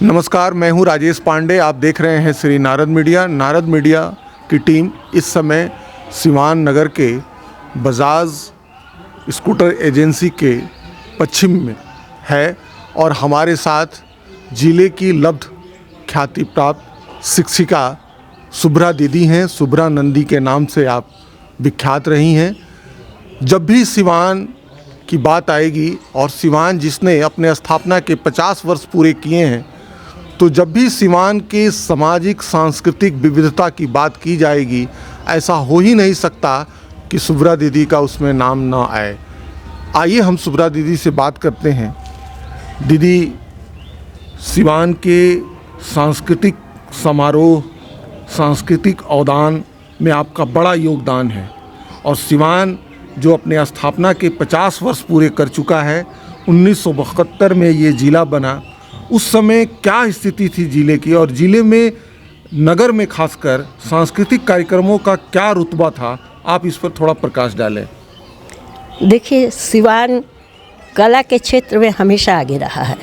नमस्कार, मैं हूं राजेश पांडे। आप देख रहे हैं श्री नारद मीडिया। नारद मीडिया की टीम इस समय सिवान नगर के बजाज स्कूटर एजेंसी के पश्चिम में है और हमारे साथ जिले की लब्ध ख्याति प्राप्त शिक्षिका शुभ्रा दीदी हैं। शुभ्रा नंदी के नाम से आप विख्यात रही हैं। जब भी सिवान की बात आएगी और सिवान जिसने अपने स्थापना के 50 वर्ष पूरे किए हैं, तो जब भी सिवान की सामाजिक सांस्कृतिक विविधता की बात की जाएगी, ऐसा हो ही नहीं सकता कि शुभ्रा दीदी का उसमें नाम ना आए। आइए हम शुभ्रा दीदी से बात करते हैं। दीदी, सिवान के सांस्कृतिक समारोह, सांस्कृतिक अवदान में आपका बड़ा योगदान है और सिवान जो अपने स्थापना के 50 वर्ष पूरे कर चुका है, 1972 में ये ज़िला बना। उस समय क्या स्थिति थी ज़िले की और ज़िले में, नगर में खासकर सांस्कृतिक कार्यक्रमों का क्या रुतबा था? आप इस पर थोड़ा प्रकाश डालें। देखिए, सिवान कला के क्षेत्र में हमेशा आगे रहा है।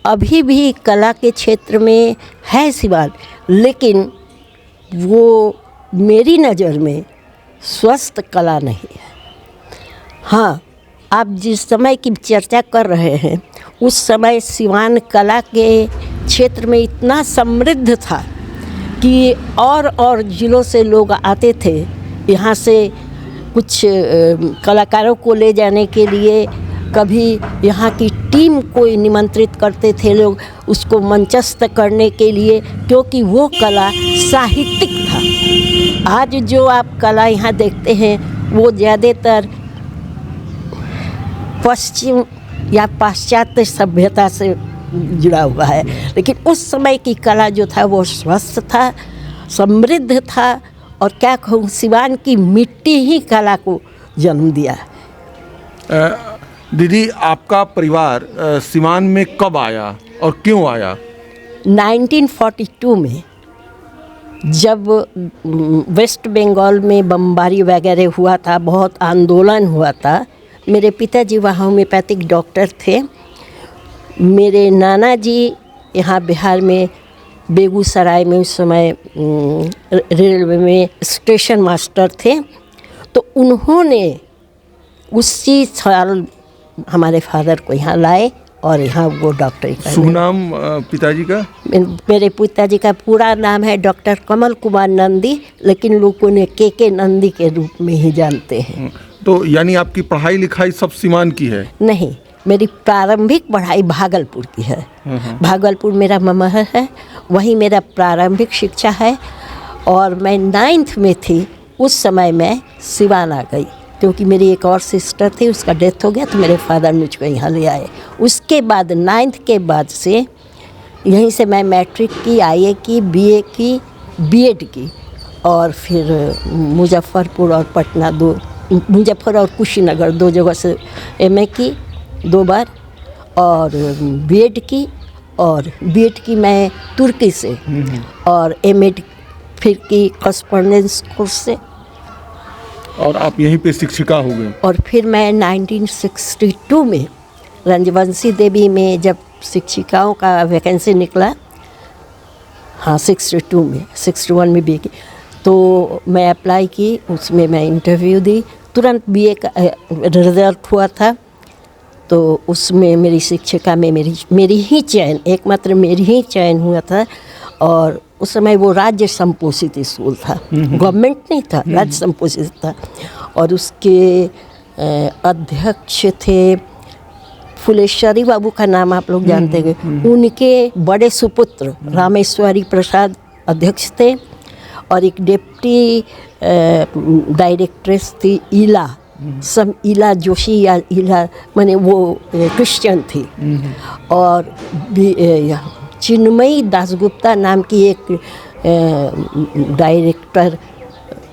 अभी भी कला के क्षेत्र में है सिवान, लेकिन वो मेरी नज़र में स्वस्थ कला नहीं है। हाँ, आप जिस समय की चर्चा कर रहे हैं, उस समय सिवान कला के क्षेत्र में इतना समृद्ध था कि और ज़िलों से लोग आते थे। यहाँ से कुछ कलाकारों को ले जाने के लिए कभी यहाँ की टीम को निमंत्रित करते थे लोग, उसको मंचस्थ करने के लिए, क्योंकि वो कला साहित्यिक था। आज जो आप कला यहाँ देखते हैं वो ज़्यादातर पश्चिम या पाश्चात्य सभ्यता से जुड़ा हुआ है, लेकिन उस समय की कला जो था वो स्वस्थ था, समृद्ध था। और क्या कहूँ, सिवान की मिट्टी ही कला को जन्म दिया। दीदी, आपका परिवार सिवान में कब आया और क्यों आया? 1942 में, जब वेस्ट बंगाल में बमबारी वगैरह हुआ था, बहुत आंदोलन हुआ था। मेरे पिताजी वहाँ होम्योपैथिक डॉक्टर थे। मेरे नाना जी यहाँ बिहार में बेगूसराय में उस समय रेलवे में स्टेशन मास्टर थे। तो उन्होंने उसी साल हमारे फादर को यहाँ लाए और यहाँ वो डॉक्टरी करने। शुभ नाम पिताजी का? मेरे पिताजी का पूरा नाम है डॉक्टर कमल कुमार नंदी, लेकिन लोग उन्हें के नंदी के रूप में ही जानते हैं। तो यानी आपकी पढ़ाई लिखाई सब सिवान की है? नहीं, मेरी प्रारंभिक पढ़ाई भागलपुर की है। भागलपुर मेरा ममहर है, वहीं मेरा प्रारंभिक शिक्षा है। और मैं 9th में थी, उस समय मैं सिवान आ गई, क्योंकि मेरी एक और सिस्टर थी, उसका डेथ हो गया, तो मेरे फादर मुझको यहाँ ले आए। उसके बाद 9th के बाद से यहीं से मैं मैट्रिक की, IA की, BA की, BEd की, और फिर मुजफ्फरपुर और पटना, मुजफ्फर और कुशीनगर 2 जगह से MA की 2 बार, और BEd की, और BEd की मैं तुर्की से, और MA फिर की कॉरेस्पॉन्डेंस कोर्स से। और आप यहीं पे शिक्षिका हो गए? और फिर मैं 1962 में रंजवंशी देवी में जब शिक्षिकाओं का वैकेंसी निकला, हाँ 62 में, 61 में BA की, तो मैं अप्लाई की, उसमें मैं इंटरव्यू दी। तुरंत BA का रिजल्ट हुआ था, तो उसमें मेरी शिक्षिका में मेरी ही चयन, एकमात्र मेरी ही चयन हुआ था। और उस समय वो राज्य संपोषित स्कूल था, गवर्नमेंट नहीं था, राज्य संपोषित था। और उसके अध्यक्ष थे फुलेश्वरी बाबू, का नाम आप लोग जानते हैं। उनके बड़े सुपुत्र रामेश्वरी प्रसाद अध्यक्ष थे, और एक डिप्टी डायरेक्ट्रेस थी ईला जोशी, या ईला माने वो क्रिश्चियन थी। और चिन्मयी दासगुप्ता नाम की एक डायरेक्टर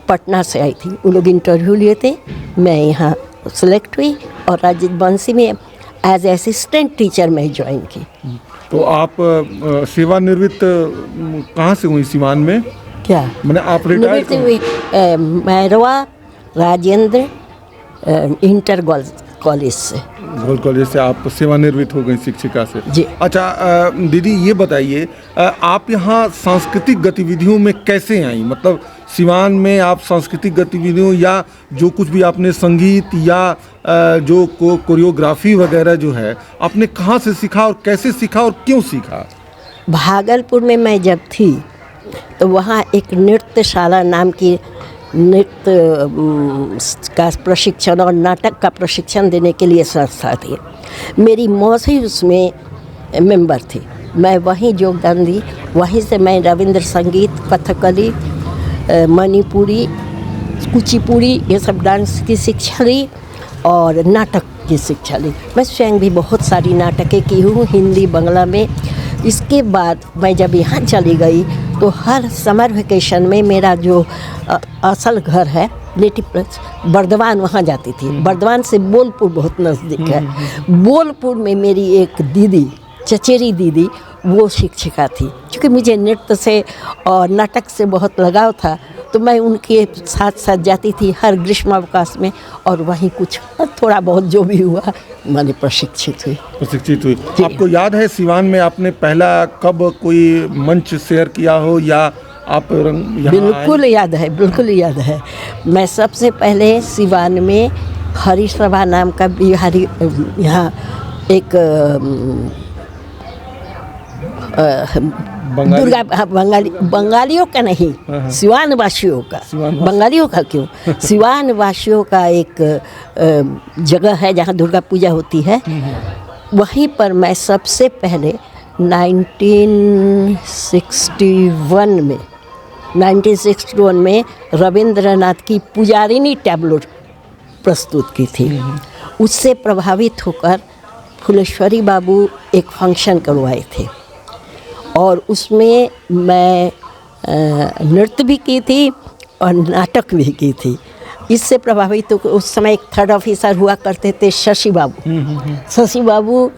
पटना से आई थी। उन लोग इंटरव्यू लिए थे, मैं यहाँ सेलेक्ट हुई और राजवंशी में एज असिस्टेंट टीचर मैं ज्वाइन की। तो आप सेवानिवृत्त कहाँ से हुई सिवान में? क्या मैंने आप रिटायर हुई? मैरवा राजेंद्र इंटर कॉलेज से। गोल्ड कॉलेज से आप सेवानिवृत्त हो गई शिक्षिका से। जी। अच्छा दीदी ये बताइए, आप यहाँ सांस्कृतिक गतिविधियों में कैसे आई? मतलब सिवान में आप सांस्कृतिक गतिविधियों या जो कुछ भी आपने संगीत या जो कोरियोग्राफी वगैरह जो है आपने कहाँ से सीखा और कैसे सीखा और क्यों सीखा? भागलपुर में मैं जब थी तो वहाँ एक नृत्यशाला नाम की नृत्य का प्रशिक्षण और नाटक का प्रशिक्षण देने के लिए संस्था थी। मेरी मौसी उसमें मेंबर थी, मैं वहीं योगदान दी। वहीं से मैं रविंद्र संगीत, कथकली, मणिपुरी, कुचिपुड़ी ये सब डांस की शिक्षा ली और नाटक की शिक्षा ली। मैं स्वयं भी बहुत सारी नाटकें की हूँ हिंदी बांग्ला में। इसके बाद मैं जब यहाँ चली गई तो हर समर वेकेशन में मेरा जो असल घर है नेटिव प्लेस बर्दवान, वहाँ जाती थी। बर्दवान से बोलपुर बहुत नज़दीक है। बोलपुर में मेरी एक दीदी, चचेरी दीदी, वो शिक्षिका थी। क्योंकि मुझे नृत्य से और नाटक से बहुत लगाव था तो मैं उनके साथ साथ जाती थी हर ग्रीष्मावकाश में और वहीं कुछ थोड़ा बहुत जो भी हुआ मैंने प्रशिक्षित हुई। आपको याद है सिवान में आपने पहला कब कोई मंच शेयर किया हो या आप यहाँ बिल्कुल याद है, बिल्कुल याद है। मैं सबसे पहले सिवान में हरिसभा नाम का बिहारी यहाँ एक दुर्गा बंगालियों का नहीं, सिवान वासियों का। बंगालियों का क्यों, सिवान वासियों का एक जगह है जहाँ दुर्गा पूजा होती है। वहीं पर मैं सबसे पहले 1961 में रविंद्रनाथ की पुजारिनी टैबलो प्रस्तुत की थी। उससे प्रभावित होकर फुलेश्वरी बाबू एक फंक्शन करवाए थे और उसमें मैं नृत्य भी की थी और नाटक भी की थी। इससे प्रभावित होकर उस समय एक थर्ड ऑफिसर हुआ करते थे शशि बाबू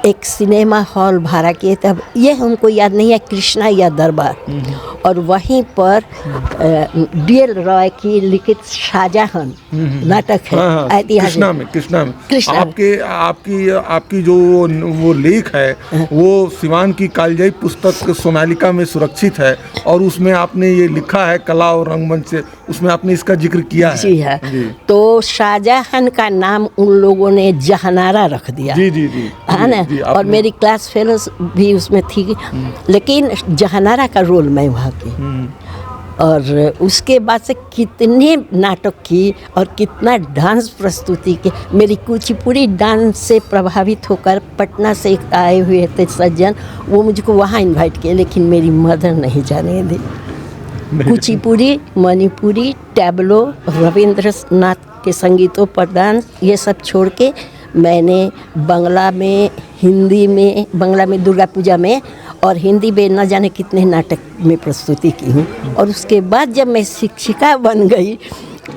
एक सिनेमा हॉल भाड़ा किए थे। अब ये हमको याद नहीं है, कृष्णा या दरबार। और वहीं पर डीएल रॉय की लिखित शाहजहां नाटक है ऐतिहासिक। कृष्णा आपकी जो वो लेख है वो सिवान की कालजयी पुस्तक सोनालिका में सुरक्षित है और उसमें आपने ये लिखा है कला और रंगमंच से, उसमें आपने इसका जिक्र किया है। जी है जी। तो शाहजहां का नाम उन लोगों ने जहानारा रख दिया। जी है ना। और मेरी क्लास फेलोज भी उसमें थी, लेकिन जहानारा का रोल मैं वहाँ की। और उसके बाद से कितने नाटक की और कितना डांस प्रस्तुति की। मेरी कुचिपुड़ी डांस से प्रभावित होकर पटना से आए हुए थे सज्जन, वो मुझको वहाँ इनवाइट किए, लेकिन मेरी मदर नहीं जाने दी। कुचिपुड़ी, मणिपुरी, टैबलो, रविंद्रनाथ के संगीतों पर डांस, ये सब छोड़ के मैंने बांग्ला में, हिंदी में, बांग्ला में दुर्गा पूजा में और हिंदी में न जाने कितने नाटक में प्रस्तुति की हूँ। और उसके बाद जब मैं शिक्षिका बन गई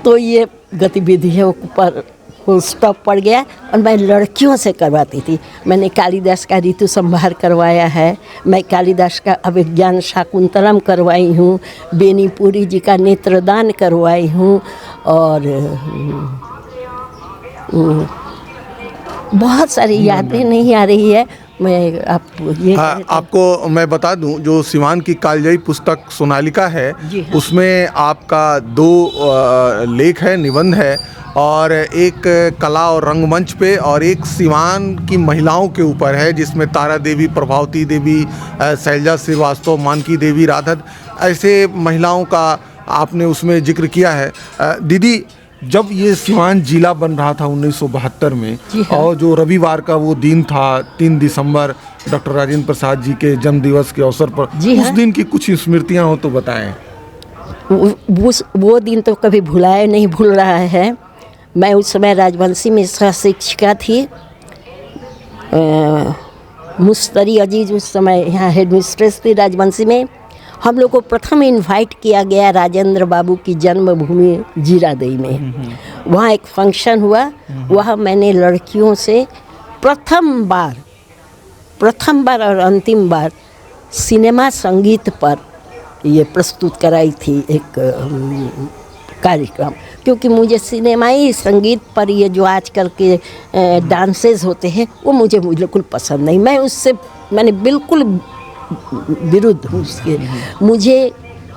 तो ये गतिविधियों पर फुल स्टॉप पड़ गया और मैं लड़कियों से करवाती थी। मैंने कालिदास का ऋतु संहार करवाया है, मैं कालिदास का अभिज्ञान शाकुंतलम करवाई हूँ, बेनीपुरी जी का नेत्रदान करवाई हूँ और बहुत सारी यादें नहीं आ रही है। मैं आपको मैं बता दूं, जो सिवान की कालजयी पुस्तक सोनालिका है उसमें आपका 2 लेख है, निबंध है और एक कला और रंगमंच पे और एक सिवान की महिलाओं के ऊपर है जिसमें तारा देवी, प्रभावती देवी, शैलजा श्रीवास्तव, मानकी देवी, राधत, ऐसे महिलाओं का आपने उसमें जिक्र किया है। दीदी जब ये सिवान जिला बन रहा था 1972 में और जो रविवार का वो दिन था 3 दिसंबर डॉक्टर राजेंद्र प्रसाद जी के जन्म दिवस के अवसर पर, उस दिन की कुछ स्मृतियां हो तो बताएं। वो दिन तो कभी भुलाया नहीं भूल रहा है। मैं उस समय राजवंशी में शिक्षिका थी। मुस्तरी अजीज उस समय यहाँ हेडमिस्ट्रेस थी राजवंशी में। हम लोग को प्रथम इनवाइट किया गया राजेंद्र बाबू की जन्मभूमि जीरादेई में। वहाँ एक फंक्शन हुआ, वहाँ मैंने लड़कियों से प्रथम बार और अंतिम बार सिनेमा संगीत पर ये प्रस्तुत कराई थी एक कार्यक्रम। क्योंकि मुझे सिनेमाई संगीत पर ये जो आजकल के डांसेस होते हैं वो मुझे बिल्कुल पसंद नहीं। मैंने बिल्कुल विरुद्ध हूँ उसके। मुझे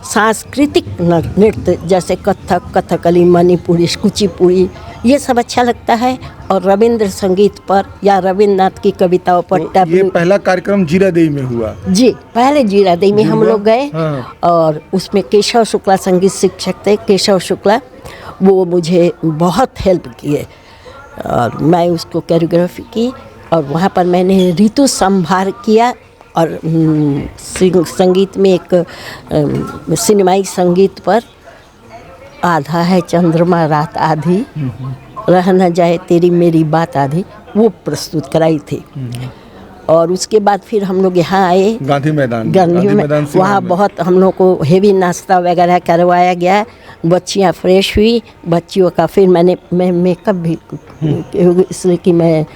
सांस्कृतिक नृत्य जैसे कथक, कथकली, मणिपुरी, कुचिपुड़ी ये सब अच्छा लगता है। और रविंद्र संगीत पर या रविन्द्रनाथ की कविताओं पर तो ये पहला कार्यक्रम जीरादेई में हुआ? जी, पहले जीरादेई में हम लोग गए। हाँ। और उसमें केशव शुक्ला संगीत शिक्षक थे, केशव शुक्ला, वो मुझे बहुत हेल्प किए और मैं उसको कोरियोग्राफी की। और वहाँ पर मैंने ऋतु संभार किया। और संगीत में एक सिनेमाई संगीत पर आधा है चंद्रमा रात आधी, रह न जाए तेरी मेरी बात आधी, वो प्रस्तुत कराई थी। और उसके बाद फिर हम लोग यहाँ आए गांधी मैदान वहाँ बहुत हम लोग को हेवी नाश्ता वगैरह करवाया गया। बच्चियाँ फ्रेश हुई, बच्चियों का फिर मैं मेकअप भी, इसलिए कि मैं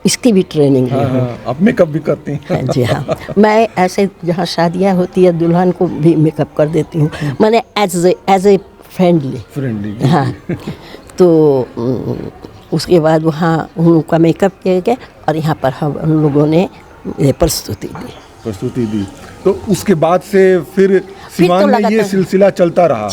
इसकी भी ट्रेनिंग है। हाँ, आप मेकअप भी करती हैं? जी हाँ, मैं ऐसे जहाँ शादियाँ होती है दुल्हन को भी मेकअप कर देती हूँ, मैंने एज ए फ्रेंडली। हाँ, तो उसके बाद वहाँ उन लोगों का मेकअप किया गया और यहाँ पर हम लोगों ने ये प्रस्तुति दी। तो उसके बाद से फिर सिवान में ये सिलसिला चलता रहा।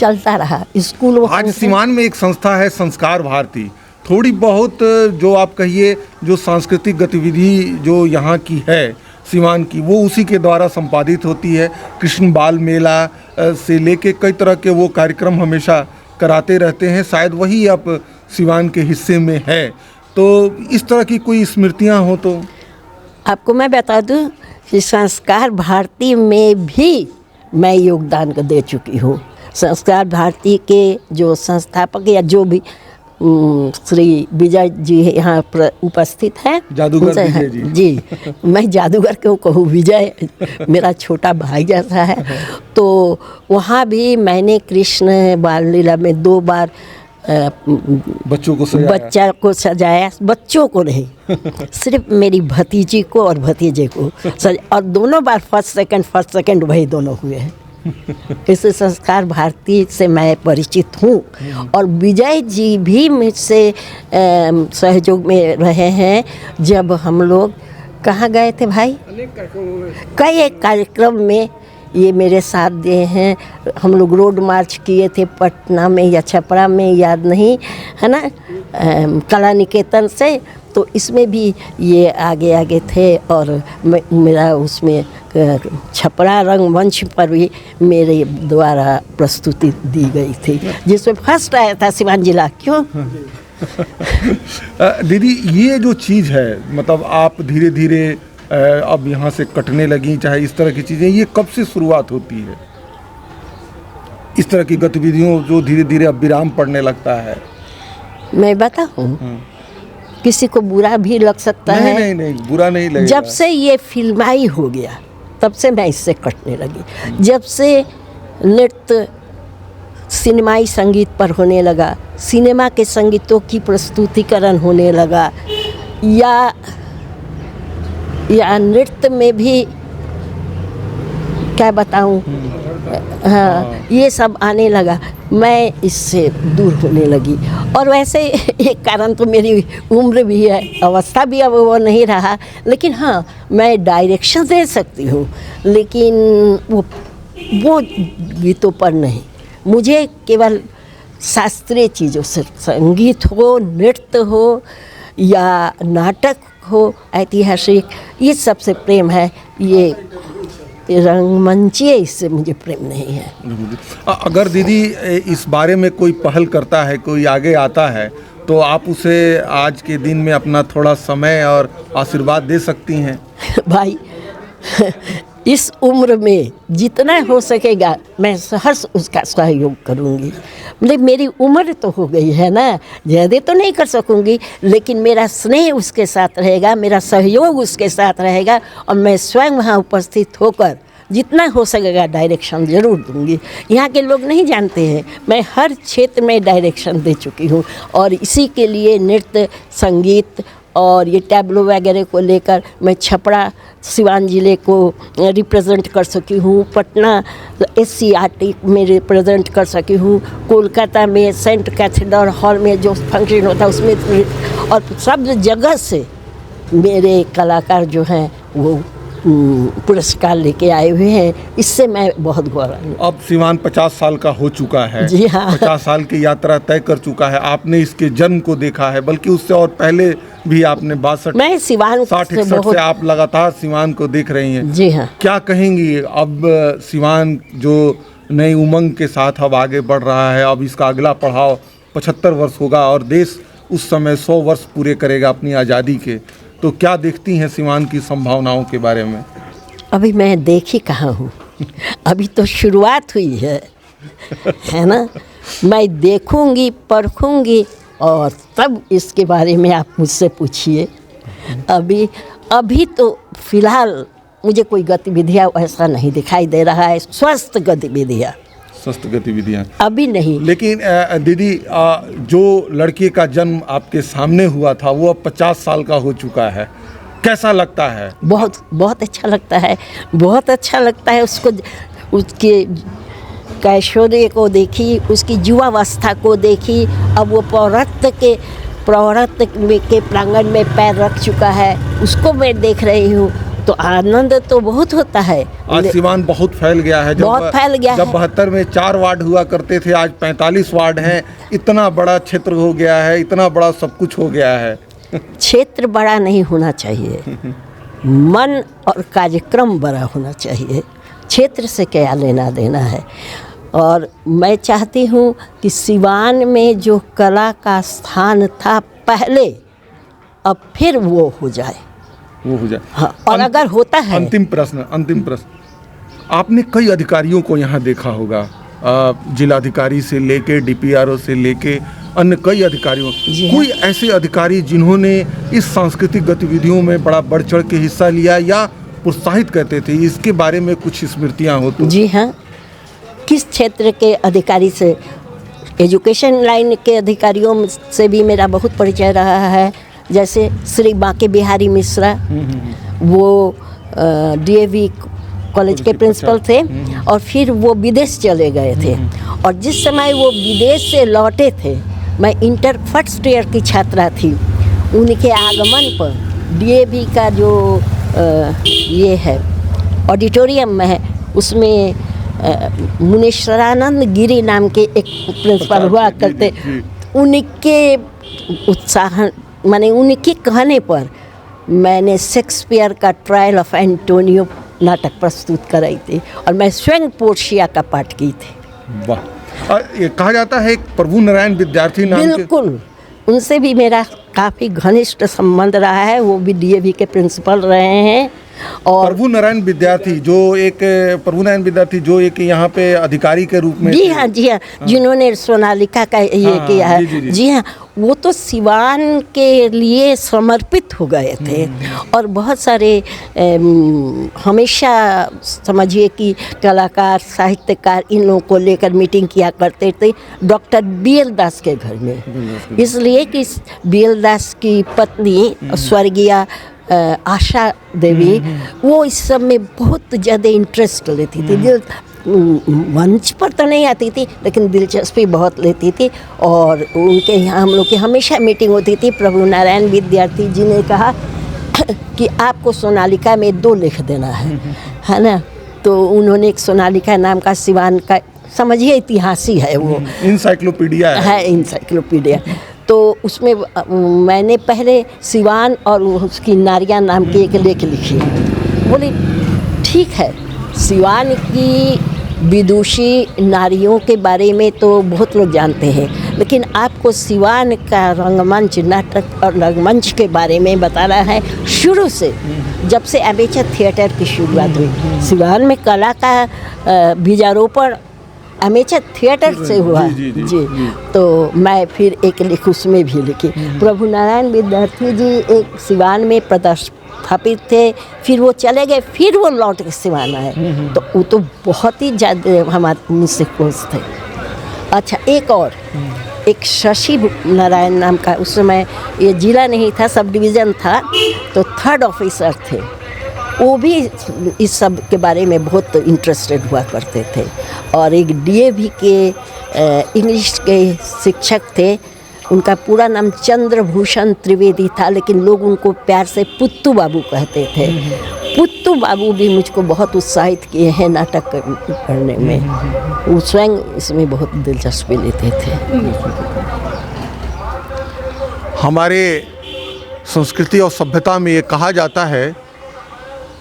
स्कूल। आज सिवान में एक संस्था है संस्कार भारती, थोड़ी बहुत जो आप कहिए जो सांस्कृतिक गतिविधि जो यहाँ की है सिवान की, वो उसी के द्वारा संपादित होती है। कृष्ण बाल मेला से लेके कई तरह के वो कार्यक्रम हमेशा कराते रहते हैं। शायद वही आप सिवान के हिस्से में है। तो इस तरह की कोई स्मृतियाँ हो तो आपको मैं बता दूं कि संस्कार भारती में भी मैं योगदान दे चुकी हूँ। संस्कार भारती के जो संस्थापक या जो भी श्री विजय जी यहाँ उपस्थित हैं, जादूगर विजय जी। मैं जादूगर क्यों कहूँ, विजय मेरा छोटा भाई जैसा है। तो वहाँ भी मैंने कृष्ण बाल लीला में 2 बार बच्चों को सजाया। बच्चों को नहीं, सिर्फ मेरी भतीजी को और भतीजे को और दोनों बार फर्स्ट सेकंड वही दोनों हुए हैं। इस संस्कार भारती से मैं परिचित हूँ। और विजय जी भी मुझसे सहयोग में रहे हैं। जब हम लोग कहाँ गए थे भाई, कई एक कार्यक्रम में ये मेरे साथ दिए हैं। हम लोग रोड मार्च किए थे पटना में या छपरा में, याद नहीं है ना, कला निकेतन से। तो इसमें भी ये आगे थे और मेरा उसमें छपरा रंगमंच पर भी मेरे द्वारा प्रस्तुति दी गई थी, जिसमें फर्स्ट आया था सिवान जिला। क्यों दीदी, ये जो चीज़ है, मतलब आप धीरे धीरे अब यहाँ से कटने लगी, चाहे इस तरह की चीज़ें, ये कब से शुरुआत होती है इस तरह की गतिविधियों जो धीरे धीरे अब विराम पड़ने लगता है? मैं बताऊँ, किसी को बुरा भी लग सकता है। नहीं, बुरा नहीं लगेगा। जब से ये फिल्माई हो गया तब से मैं इससे कटने लगी। जब से नृत्य सिनेमाई संगीत पर होने लगा, सिनेमा के संगीतों की प्रस्तुतिकरण होने लगा, या नृत्य में भी क्या बताऊं, हाँ, ये सब आने लगा, मैं इससे दूर होने लगी। और वैसे एक कारण तो मेरी उम्र भी है, अवस्था भी अब वो नहीं रहा। लेकिन हाँ, मैं डायरेक्शन दे सकती हूँ, लेकिन वो गीतों पर नहीं। मुझे केवल शास्त्रीय चीज़ों से, संगीत हो, नृत्य हो या नाटक हो, ऐतिहासिक, ये सबसे प्रेम है। ये रंगमंचीय, इससे मुझे प्रेम नहीं है। अगर दीदी इस बारे में कोई पहल करता है, कोई आगे आता है, तो आप उसे आज के दिन में अपना थोड़ा समय और आशीर्वाद दे सकती हैं? भाई, इस उम्र में जितना हो सकेगा मैं सहर्ष उसका सहयोग करूंगी। मतलब मेरी उम्र तो हो गई है ना, ज़्यादा तो नहीं कर सकूंगी, लेकिन मेरा स्नेह उसके साथ रहेगा, मेरा सहयोग उसके साथ रहेगा। और मैं स्वयं वहाँ उपस्थित होकर जितना हो सकेगा डायरेक्शन ज़रूर दूंगी। यहाँ के लोग नहीं जानते हैं, मैं हर क्षेत्र में डायरेक्शन दे चुकी हूँ। और इसी के लिए नृत्य, संगीत और ये टैबलो वगैरह को लेकर मैं छपरा सिवान ज़िले को रिप्रेजेंट कर सकी हूँ, पटना SCRT में रिप्रेजेंट कर सकी हूँ, कोलकाता में सेंट कैथेड्रल हॉल में जो फंक्शन होता है उसमें, और सब जगह से मेरे कलाकार जो हैं वो पुरस्कार लेके आए हुए हैं। इससे मैं बहुत गौरव हूँ। अब सिवान 50 साल का हो चुका है। जी हाँ। 50 साल की यात्रा तय कर चुका है। आपने इसके जन्म को देखा है, बल्कि उससे और पहले भी आपने 62 मैं सिवान 60-61 से आप लगातार सिवान को देख रही हैं। जी हाँ। क्या कहेंगी अब सिवान जो नई उमंग के साथ अब आगे बढ़ रहा है, अब इसका अगला पड़ाव 75 वर्ष होगा और देश उस समय 100 वर्ष पूरे करेगा अपनी आज़ादी के, तो क्या देखती हैं सिवान की संभावनाओं के बारे में? अभी मैं देखी कहाँ हूँ, अभी तो शुरुआत हुई है ना। मैं देखूंगी, परखूंगी और तब इसके बारे में आप मुझसे पूछिए। अभी तो फिलहाल मुझे कोई गतिविधियाँ ऐसा नहीं दिखाई दे रहा है, स्वस्थ गतिविधियाँ अभी नहीं। लेकिन दीदी, जो लड़के का जन्म आपके सामने हुआ था वो अब 50 साल का हो चुका है, कैसा लगता है? बहुत बहुत अच्छा लगता है, बहुत अच्छा लगता है। उसको, उसके कैशोर्य को देखी, उसकी युवावस्था को देखी, अब वो प्रौढ़त्व के प्रांगण में पैर रख चुका है, उसको मैं देख रही हूँ, तो आनंद तो बहुत होता है। आज सिवान बहुत फैल गया है। बहुत फैल गया जब है। 72 में 4 वार्ड हुआ करते थे, आज 45 वार्ड हैं। इतना बड़ा क्षेत्र हो गया है, इतना बड़ा सब कुछ हो गया है। क्षेत्र बड़ा नहीं होना चाहिए, मन और कार्यक्रम बड़ा होना चाहिए। क्षेत्र से क्या लेना देना है। और मैं चाहती हूँ कि सिवान में जो कला का स्थान था पहले, अब फिर वो हो जाए। हाँ, और अगर होता है। अंतिम प्रश्न, आपने कई अधिकारियों को यहाँ देखा होगा, जिलाधिकारी से लेके DPRO से लेके अन्य कई अधिकारियों, कोई ऐसे अधिकारी जिन्होंने इस सांस्कृतिक गतिविधियों में बड़ा बढ़ चढ़ के हिस्सा लिया या प्रोत्साहित करते थे, इसके बारे में कुछ स्मृतियाँ हो तो? जी हाँ। किस क्षेत्र के अधिकारी से? एजुकेशन लाइन के अधिकारियों से भी मेरा बहुत परिचय रहा है। जैसे श्री बांके बिहारी मिश्रा, वो DAV कॉलेज के प्रिंसिपल थे और फिर वो विदेश चले गए थे, और जिस समय वो विदेश से लौटे थे, मैं इंटर फर्स्ट ईयर की छात्रा थी। उनके आगमन पर DAV का जो ये है ऑडिटोरियम है, उसमें मुनीश्वरानंद गिरी नाम के एक प्रिंसिपल हुआ करते, उनके उत्साह माने उनके कहने पर मैंने शेक्सपियर का ट्रायल ऑफ एंटोनियो नाटक प्रस्तुत कराई थी, और मैं स्वयं पोर्शिया का पाठ की थी। वाह। ये कहा जाता है प्रभु नारायण विद्यार्थी नाम के। बिल्कुल, उनसे भी मेरा काफ़ी घनिष्ठ संबंध रहा है। वो भी DAV के प्रिंसिपल रहे हैं। और प्रभु नारायण विद्यार्थी जो एक यहाँ पे अधिकारी के रूप में, जी हाँ, जिन्होंने सोनालिका का ये किया है। जी हाँ, वो तो सिवान के लिए समर्पित हो गए थे। और बहुत सारे हमेशा समझिए कि कलाकार, साहित्यकार इन लोगों को लेकर मीटिंग किया करते थे डॉक्टर BL दास के घर में, इसलिए कि BL दास की पत्नी स्वर्गीय आशा देवी, वो इस सब में बहुत ज़्यादा इंटरेस्ट लेती थी। मंच पर तो नहीं आती थी, लेकिन दिलचस्पी बहुत लेती थी। और उनके यहाँ हम लोग की हमेशा मीटिंग होती थी। प्रभु नारायण विद्यार्थी जी ने कहा कि आपको सोनालिका में 2 लिख देना है ना। तो उन्होंने एक सोनालिका नाम का सिवान का, समझिए इतिहास ही है, वो इंसाइक्लोपीडिया है, इंसाइक्लोपीडिया। तो उसमें मैंने पहले सिवान और उसकी नारियाँ नाम की एक लेख लिखी। बोली ठीक है, सिवान की विदुषी नारियों के बारे में तो बहुत लोग जानते हैं, लेकिन आपको सिवान का रंगमंच, नाटक और रंगमंच के बारे में बताना है। शुरू से, जब से एमेचर थिएटर की शुरुआत हुई, सिवान में कला का बीजारोपण एमेचर थिएटर से हुआ। जी। तो मैं फिर एक लेख उसमें भी लिखी। प्रभु नारायण विद्यार्थी जी एक सिवान में प्रदर्शित थे, फिर वो चले गए, फिर वो लौट के सिवान आए, तो वो तो बहुत ही ज़्यादा हमारे मुझसे खुश थे। अच्छा, एक शशि नारायण नाम का, उस समय ये जिला नहीं था, सब डिवीज़न था, तो 3rd ऑफिसर थे। वो भी इस सब के बारे में बहुत इंटरेस्टेड हुआ करते थे। और एक डीएवी के इंग्लिश के शिक्षक थे, उनका पूरा नाम चंद्रभूषण त्रिवेदी था, लेकिन लोग उनको प्यार से पुत्तू बाबू कहते थे। पुत्तू बाबू भी मुझको बहुत उत्साहित किए हैं नाटक करने में। वो स्वयं इसमें बहुत दिलचस्पी लेते थे। हमारे संस्कृति और सभ्यता में ये कहा जाता है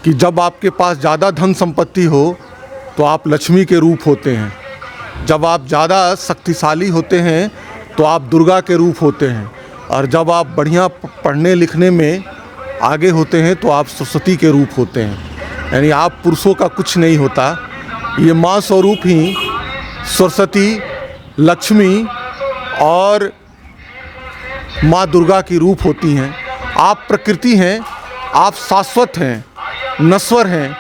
कि जब आपके पास ज़्यादा धन संपत्ति हो तो आप लक्ष्मी के रूप होते हैं, जब आप ज़्यादा शक्तिशाली होते हैं तो आप दुर्गा के रूप होते हैं, और जब आप बढ़िया पढ़ने लिखने में आगे होते हैं तो आप सरस्वती के रूप होते हैं। यानी आप पुरुषों का कुछ नहीं होता, ये माँ स्वरूप ही सरस्वती, लक्ष्मी और माँ दुर्गा की रूप होती हैं। आप प्रकृति हैं, आप शाश्वत हैं, नश्वर हैं,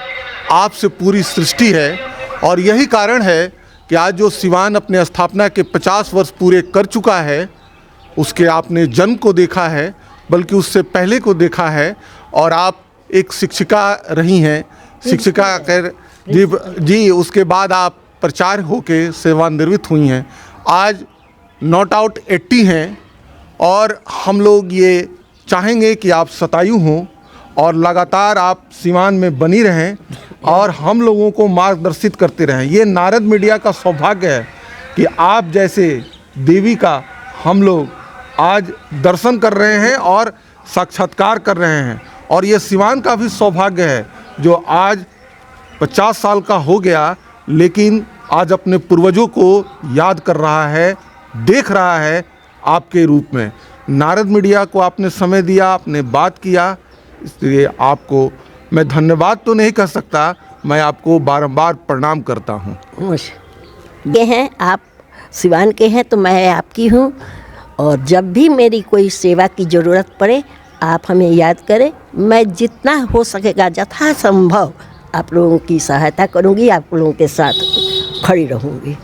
आपसे पूरी सृष्टि है। और यही कारण है कि आज जो सिवान अपने स्थापना के 50 वर्ष पूरे कर चुका है, उसके आपने जन्म को देखा है, बल्कि उससे पहले को देखा है। और आप एक शिक्षिका रही हैं, शिक्षिका कर जी, उसके बाद आप प्राचार्य होके सेवानिवृत्त हुई हैं। आज नॉट आउट 80 हैं, और हम लोग ये चाहेंगे कि आप शतायु हों और लगातार आप सिवान में बनी रहें और हम लोगों को मार्गदर्शित करते रहें। ये नारद मीडिया का सौभाग्य है कि आप जैसे देवी का हम लोग आज दर्शन कर रहे हैं और साक्षात्कार कर रहे हैं। और ये सिवान का भी सौभाग्य है जो आज 50 साल का हो गया, लेकिन आज अपने पूर्वजों को याद कर रहा है, देख रहा है आपके रूप में। नारद मीडिया को आपने समय दिया, आपने बात किया, इसलिए आपको मैं धन्यवाद तो नहीं कह सकता, मैं आपको बारंबार प्रणाम करता हूँ। ये हैं, आप सिवान के हैं तो मैं आपकी हूँ, और जब भी मेरी कोई सेवा की ज़रूरत पड़े आप हमें याद करें। मैं जितना हो सकेगा यथासंभव आप लोगों की सहायता करूँगी, आप लोगों के साथ खड़ी रहूँगी।